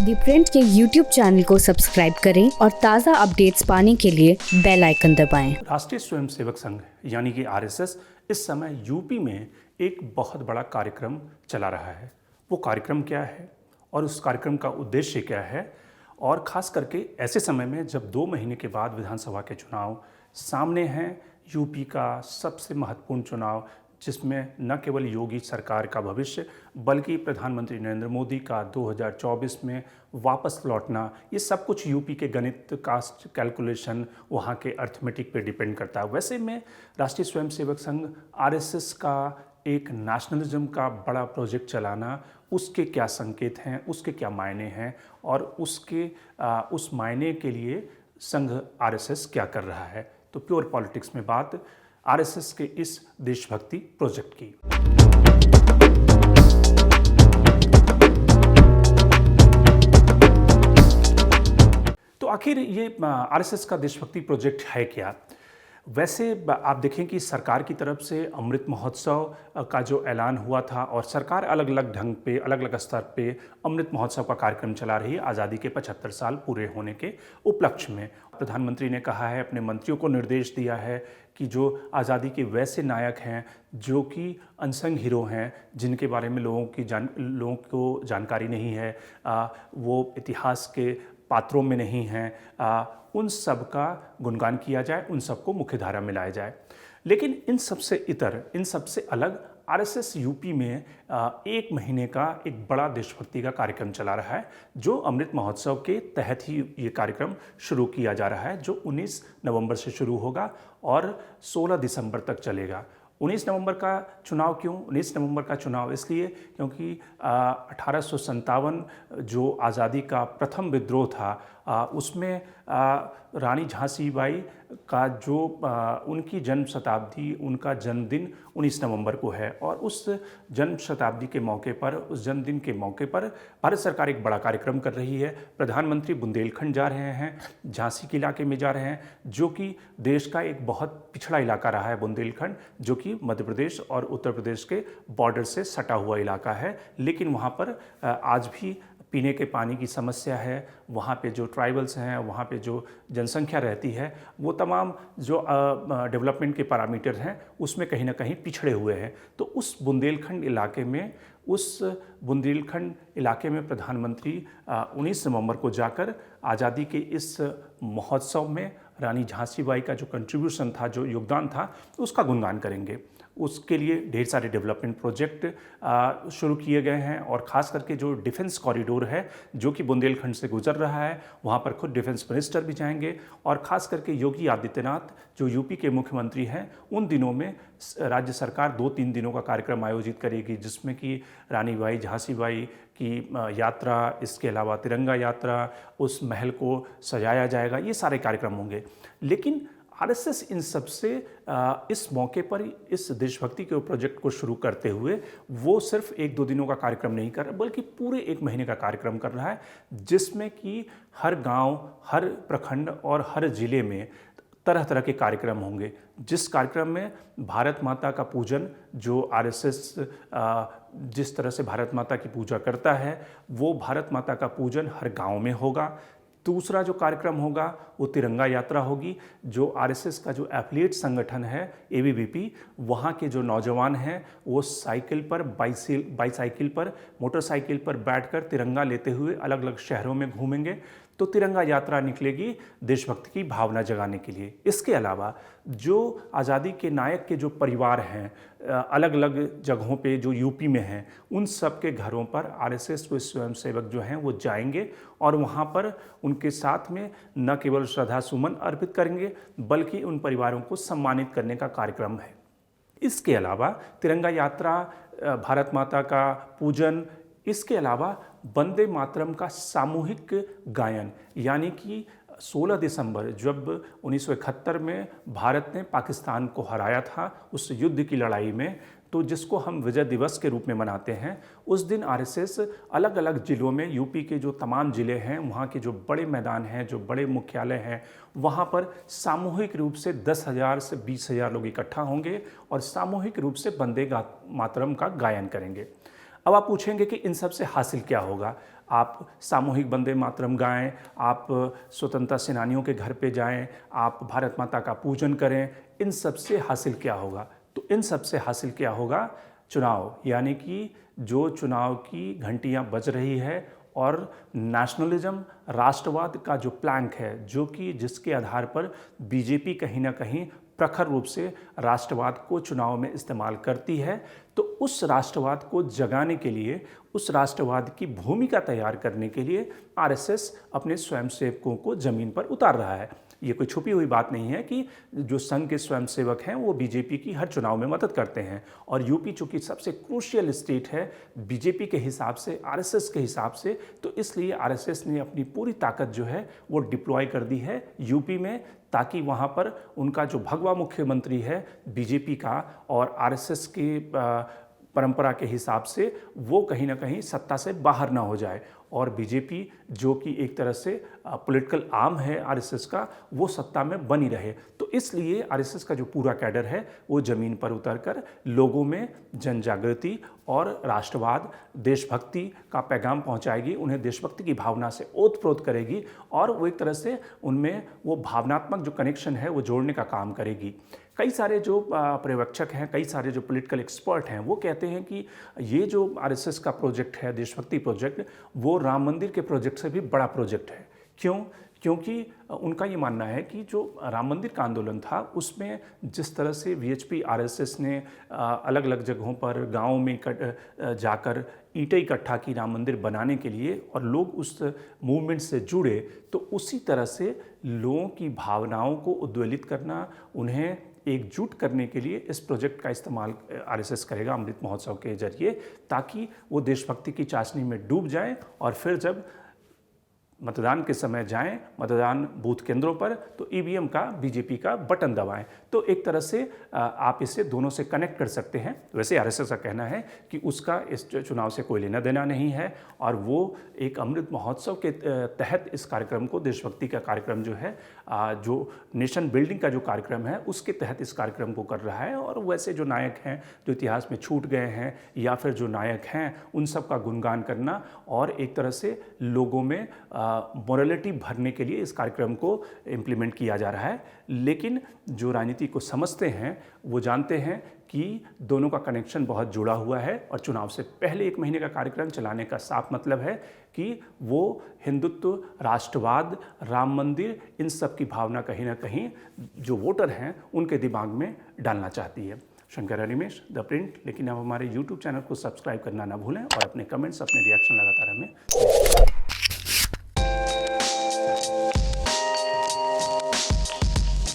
दी print के YouTube channel को subscribe करें और ताज़ा अपडेट्स पाने के लिए बेल आइकन दबाएं। राष्ट्रीय स्वयंसेवक संघ यानी कि आरएसएस इस समय यूपी में एक बहुत बड़ा कार्यक्रम चला रहा है। वो कार्यक्रम क्या है और उस कार्यक्रम का उद्देश्य क्या है, और ख़ास करके ऐसे समय में जब 2 महीने के बाद विधानसभा के चुनाव सामने हैं, यूपी का सबसे महत्वपूर्ण चुनाव जिसमें न केवल योगी सरकार का भविष्य बल्कि प्रधानमंत्री नरेंद्र मोदी का 2024 में वापस लौटना, ये सब कुछ यूपी के गणित कास्ट कैलकुलेशन, वहाँ के अर्थमेटिक पे डिपेंड करता है। वैसे में राष्ट्रीय स्वयंसेवक संघ आरएसएस का एक नेशनलिज्म का बड़ा प्रोजेक्ट चलाना, उसके क्या संकेत हैं, उसके क्या मायने हैं और उस मायने के लिए संघ आरएसएस क्या कर रहा है। तो प्योर पॉलिटिक्स में बात आरएसएस के इस देशभक्ति प्रोजेक्ट की। तो आखिर ये आरएसएस का देशभक्ति प्रोजेक्ट है क्या? वैसे आप देखें कि सरकार की तरफ से अमृत महोत्सव का जो ऐलान हुआ था, और सरकार अलग अलग ढंग पे, अलग अलग स्तर पे अमृत महोत्सव का कार्यक्रम चला रही है आज़ादी के 75 साल पूरे होने के उपलक्ष्य में। प्रधानमंत्री ने कहा है, अपने मंत्रियों को निर्देश दिया है कि जो आज़ादी के वैसे नायक हैं जो कि अनसंग हीरो हैं, जिनके बारे में लोगों को जानकारी नहीं है, वो इतिहास के पात्रों में नहीं हैं, उन सब का गुणगान किया जाए, उन सबको मुख्यधारा में लाया जाए। लेकिन इन सबसे अलग आरएसएस यूपी में 1 महीने का एक बड़ा देशभक्ति का कार्यक्रम चला रहा है, जो अमृत महोत्सव के तहत ही ये कार्यक्रम शुरू किया जा रहा है, जो 19 नवंबर से शुरू होगा और 16 दिसंबर तक चलेगा। 19 नवंबर का चुनाव क्यों? 19 नवंबर का चुनाव इसलिए क्योंकि 1857 जो आज़ादी का प्रथम विद्रोह था, उसमें रानी झांसी बाई का जो उनकी जन्म शताब्दी, उनका जन्मदिन 19 नवंबर को है, और उस जन्म शताब्दी के मौके पर, उस जन्मदिन के मौके पर भारत सरकार एक बड़ा कार्यक्रम कर रही है। प्रधानमंत्री बुंदेलखंड जा रहे हैं, झांसी के इलाके में जा रहे हैं, जो कि देश का एक बहुत पिछड़ा इलाका रहा है बुंदेलखंड, जो कि मध्य प्रदेश और उत्तर प्रदेश के बॉर्डर से सटा हुआ इलाका है। लेकिन वहाँ पर आज भी पीने के पानी की समस्या है, वहाँ पे जो ट्राइबल्स हैं, वहाँ पे जो जनसंख्या रहती है, वो तमाम जो डेवलपमेंट के पैरामीटर हैं उसमें कहीं ना कहीं पिछड़े हुए हैं। तो उस बुंदेलखंड इलाके में प्रधानमंत्री 19 नवंबर को जाकर आज़ादी के इस महोत्सव में रानी झांसी बाई का जो कंट्रीब्यूशन था, जो योगदान था, उसका गुणगान करेंगे। उसके लिए ढेर सारे डेवलपमेंट प्रोजेक्ट शुरू किए गए हैं, और ख़ास करके जो डिफेंस कॉरिडोर है जो कि बुंदेलखंड से गुजर रहा है, वहाँ पर खुद डिफेंस मिनिस्टर भी जाएंगे। और ख़ास करके योगी आदित्यनाथ जो यूपी के मुख्यमंत्री हैं, उन दिनों में राज्य सरकार 2-3 दिनों का कार्यक्रम आयोजित करेगी, जिसमें कि रानी बाई झांसी बाई की यात्रा, इसके अलावा तिरंगा यात्रा, उस महल को सजाया जाएगा, ये सारे कार्यक्रम होंगे। लेकिन आरएसएस इन सब से इस मौके पर इस देशभक्ति के प्रोजेक्ट को शुरू करते हुए वो सिर्फ 1-2 दिनों का कार्यक्रम नहीं कर रहा, बल्कि पूरे 1 महीने का कार्यक्रम कर रहा है, जिसमें कि हर गांव, हर प्रखंड और हर जिले में तरह तरह के कार्यक्रम होंगे। जिस कार्यक्रम में भारत माता का पूजन, जो आरएसएस जिस तरह से भारत माता की पूजा करता है, वो भारत माता का पूजन हर गांव में होगा। दूसरा जो कार्यक्रम होगा वो तिरंगा यात्रा होगी, जो आरएसएस का जो एफिलिएट संगठन है एबीवीपी, वहाँ के जो नौजवान हैं वो साइकिल पर, बाईसाइकिल पर, मोटरसाइकिल पर बैठकर तिरंगा लेते हुए अलग अलग शहरों में घूमेंगे। तो तिरंगा यात्रा निकलेगी देशभक्ति की भावना जगाने के लिए। इसके अलावा जो आज़ादी के नायक के जो परिवार हैं अलग अलग जगहों पे जो यूपी में हैं, उन सब के घरों पर आरएसएस के स्वयंसेवक जो हैं वो जाएंगे, और वहाँ पर उनके साथ में न केवल श्रद्धा सुमन अर्पित करेंगे, बल्कि उन परिवारों को सम्मानित करने का कार्यक्रम है। इसके अलावा तिरंगा यात्रा, भारत माता का पूजन, इसके अलावा वंदे मातरम का सामूहिक गायन, यानी कि 16 दिसंबर जब 1971 में भारत ने पाकिस्तान को हराया था उस युद्ध की लड़ाई में, तो जिसको हम विजय दिवस के रूप में मनाते हैं, उस दिन आरएसएस अलग अलग ज़िलों में, यूपी के जो तमाम ज़िले हैं, वहाँ के जो बड़े मैदान हैं, जो बड़े मुख्यालय हैं, वहाँ पर सामूहिक रूप से 10,000 से 20,000 लोग इकट्ठा होंगे और सामूहिक रूप से वंदे मातरम का गायन करेंगे। अब आप पूछेंगे कि इन सब से हासिल क्या होगा। आप सामूहिक वंदे मातरम गाएं, आप स्वतंत्रता सेनानियों के घर पे जाएं, आप भारत माता का पूजन करें। इन सब से हासिल क्या होगा? तो इन सब से हासिल क्या होगा? चुनाव, यानी कि जो चुनाव की घंटियां बज रही है और नेशनलिज्म, राष्ट्रवाद का जो प्लैंक है, जो कि जिसके आधार पर बीजेपी कहीं ना कहीं प्रखर रूप से राष्ट्रवाद को चुनाव में इस्तेमाल करती है, तो उस राष्ट्रवाद को जगाने के लिए, उस राष्ट्रवाद की भूमिका तैयार करने के लिए आरएसएस अपने स्वयंसेवकों को जमीन पर उतार रहा है। ये कोई छुपी हुई बात नहीं है कि जो संघ के स्वयंसेवक हैं वो बीजेपी की हर चुनाव में मदद करते हैं, और यूपी चूंकि सबसे क्रूशियल स्टेट है बीजेपी के हिसाब से, आरएसएस के हिसाब से, तो इसलिए आरएसएस ने अपनी पूरी ताकत जो है वो डिप्लॉय कर दी है यूपी में, ताकि वहाँ पर उनका जो भगवा मुख्यमंत्री है बीजेपी का और आरएसएस के परंपरा के हिसाब से, वो कहीं ना कहीं सत्ता से बाहर ना हो जाए, और बीजेपी जो कि एक तरह से पॉलिटिकल आर्म है आरएसएस का, वो सत्ता में बनी रहे। तो इसलिए आरएसएस का जो पूरा कैडर है वो ज़मीन पर उतरकर लोगों में जन जागृति और राष्ट्रवाद, देशभक्ति का पैगाम पहुंचाएगी, उन्हें देशभक्ति की भावना से ओतप्रोत करेगी, और वो एक तरह से उनमें वो भावनात्मक जो कनेक्शन है वो जोड़ने का काम करेगी। कई सारे जो पर्यवेक्षक हैं, कई सारे जो पॉलिटिकल एक्सपर्ट हैं, वो कहते हैं कि ये जो आरएसएस का प्रोजेक्ट है, देशभक्ति प्रोजेक्ट, वो राम मंदिर के प्रोजेक्ट से भी बड़ा प्रोजेक्ट है। क्यों? क्योंकि उनका ये मानना है कि जो राम मंदिर का आंदोलन था उसमें जिस तरह से वीएचपी आरएसएस ने अलग अलग जगहों पर गाँव में जाकर ईंटें इकट्ठा की राम मंदिर बनाने के लिए, और लोग उस मूवमेंट से जुड़े, तो उसी तरह से लोगों की भावनाओं को उद्वेलित करना, उन्हें एकजुट करने के लिए इस प्रोजेक्ट का इस्तेमाल आरएसएस करेगा अमृत महोत्सव के जरिए, ताकि वो देशभक्ति की चाशनी में डूब जाएं, और फिर जब मतदान के समय जाएं मतदान बूथ केंद्रों पर, तो ईवीएम का, बीजेपी का बटन दबाएं। तो एक तरह से आप इसे दोनों से कनेक्ट कर सकते हैं। वैसे आरएसएस का कहना है कि उसका इस चुनाव से कोई लेना देना नहीं है, और वो एक अमृत महोत्सव के तहत इस कार्यक्रम को, देशभक्ति का कार्यक्रम जो है, जो नेशन बिल्डिंग का जो कार्यक्रम है, उसके तहत इस कार्यक्रम को कर रहा है। और वैसे जो नायक हैं जो इतिहास में छूट गए हैं, या फिर जो नायक हैं, उन सब का गुणगान करना, और एक तरह से लोगों में मोरालिटी भरने के लिए इस कार्यक्रम को इम्प्लीमेंट किया जा रहा है। लेकिन जो राजनीति को समझते हैं वो जानते हैं कि दोनों का कनेक्शन बहुत जुड़ा हुआ है, और चुनाव से पहले 1 महीने का कार्यक्रम चलाने का साफ मतलब है कि वो हिंदुत्व, राष्ट्रवाद, राम मंदिर, इन सब की भावना कहीं ना कहीं जो वोटर हैं उनके दिमाग में डालना चाहती है। Shankar Harimesh, the Print. लेकिन आप हमारे YouTube चैनल को सब्सक्राइब करना ना भूलें, और अपने कमेंट्स, अपने रिएक्शन लगातार हमें